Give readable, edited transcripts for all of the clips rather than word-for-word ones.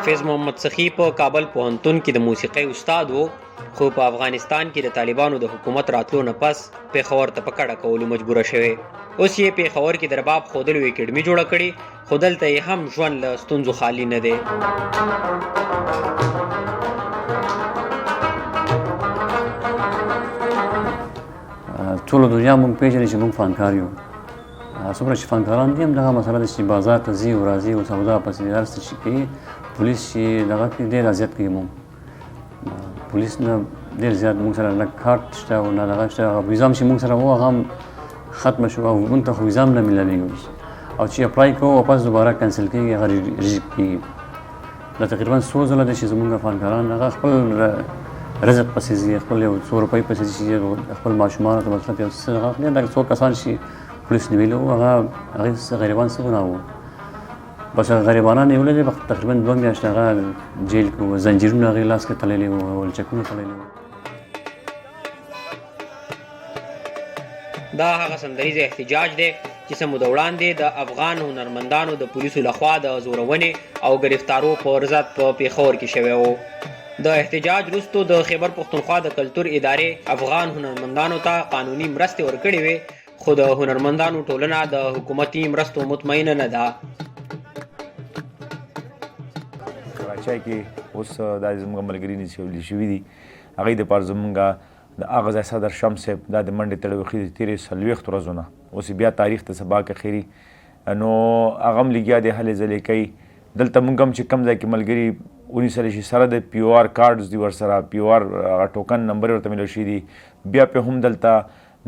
فیض محمد سخی په کابل پوهنتون کې د موسیقۍ استاد و، خو په افغانستان کې د طالبانو د حکومت راتلو نه پس پېښور ته په کډه کولو مجبوره شوې. اوس یې پېښور کې د رباب ښودلو اکیډمي جوړه کړې، خو دلته یې هم ژوند له ستونزو خالي نه دی. ټوله دنیا موږ پېژني چې موږ فنکار یو. څومره چې فنکاران دي همدغه مسله ده چې بازار ته ځي او راځي او سودا پسې هر څه چې کوي، پولیس چې دغه کوي ډېر اذیت کوي موږ. پولیس نه ډېر زیات موږ سره نه کارت شته او نه دغه شته. هغه ویزا هم چې موږ سره وه هغه هم ختمه شوه او موږ ته خو ویزا هم نه میلاویږي، او چې اپلای کوو واپس دوباره کنسل کېږي، هغه ریجیکټ کېږي. دا تقریبا څو ځله دی چې زموږ فنکاران هغه خپل رزق پسې ځي، خپل یو څو روپۍ پسې ځي، خپل ماشومانو ته مطلب یو څه هغه اخلي. دا څو کسان چې پولیس نیولي وو هغې غریبان څه ګناه وو، بس هغه غریبانان نیولي دي. تقریبا 2 میاشتې هغه جیل کې وو، زنجیرونه هغې لاس کې تړلي وو، ولچکونه تړلي وو. دا هغه سندریز احتجاج دی چې څه موده وړاندې د افغان هنرمندانو د پولیسو لخوا د زورونې او گرفتارو پر ضد په پېښور کې شوی و. د احتجاج وروسته د خیبر پښتونخوا د کلتور ادارې افغان هنرمندانو ته قانوني مرستې ورکړې وې، خو د هنرمندانو ټولنه د حکومتي مرستو مطمئنه نه ده. کراچۍ کې اوس دا زموږ ملګري نیول شوي دي، هغوی دپاره زموږ د هغه ځای صدر شمس صاحب دا د منډې تړوخي د تېرې 40 ورځو نه اوس بیا تاریخ ته سبا اخري نو هغه هم لګیا دی هلې ځلې کوي. دلته موږ هم چې کوم ځای کې ملګري ونیسلی شي سره د پی او آر کارډز دي ورسره، پی او آر ټوکن نمبر ورته میلو شوي دي. بیا پې هم دلته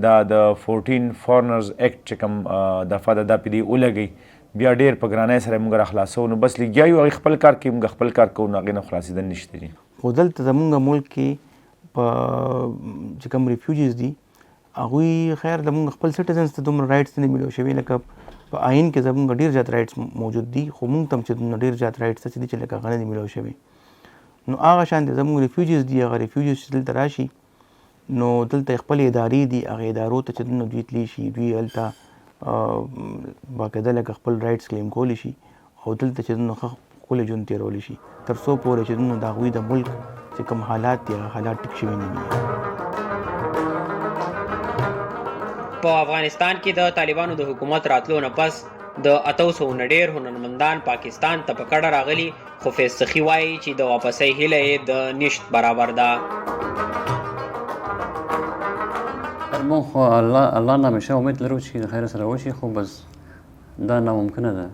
دا د 14 فورنرز ایکټ چې کوم دفعه ده دا پې دې ولګوي، بیا ډېر په ګرانۍ سره موږ راخلاصو. نو بس لګیا یو، هغې خپل کار کوي، موږ خپل کار کوو، نو هغې نه خلاصېدل نشته دي. خو دلته زمونږ ملک کې په چې کوم ریفیوجیز دي هغوی خیر زمونږ خپل سټیزنز ته دومره رایټس نه میلو شوي، لکه په آئین کې زمونږ ډېر زیات رایټس موجود دي، خو موږ ته هم چې ډېر زیات رایټس دي چې لکه هغه نه دي میلو شوي. نو هغه شان دي زمونږ ریفیوجیز دي، هغه ریفیوجیز چې دلته راشي نو دلته خپل ادارې دي، هغه ادارو ته چې دوی تللی شي، دوی هلته باقاعده لکه خپل رایټس کلیم کولی شي او دلته چې دوی ښکلی ژوند تېرولی شي، تر څو پورې چې دوی د هغوی د ملک چې کوم حالات دي هغه حالات ټیک شوي نه وي. په افغانستان کې د طالبانو د حکومت راتلو نه پس د 800 نه ډېر هنرمندان پاکستان ته په کډه راغلي، خو فیض سخي وایي چې د واپسۍ هیله یې د نشت برابر ده. موږ خو الله نه همیشه امید لرو چې د خیر سره وشي، خو بس دا ناممکنه ده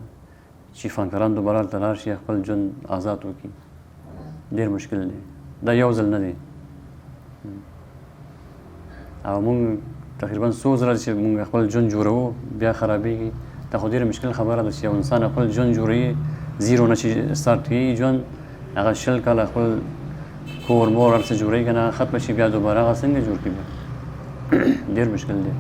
چې فنکاران دوباره هلته لاړ شي، خپل ژوند آزاد وکړي. ډېر مشکل دی، دا یو ځل نه دی. او موږ تقریبا څو ځله چې موږ خپل ژوند جوړوو بیا خرابېږي. دا خو ډېره مشکل خبره ده چې یو انسان خپل ژوند جوړوي، زیرو نه چې سټارټ کوي ژوند، هغه 20 کاله خپل کور مور هر څه جوړوي که نه ختمه شي، بیا دوباره هغه څنګه جوړ کړي؟ ډېر مشکل دی.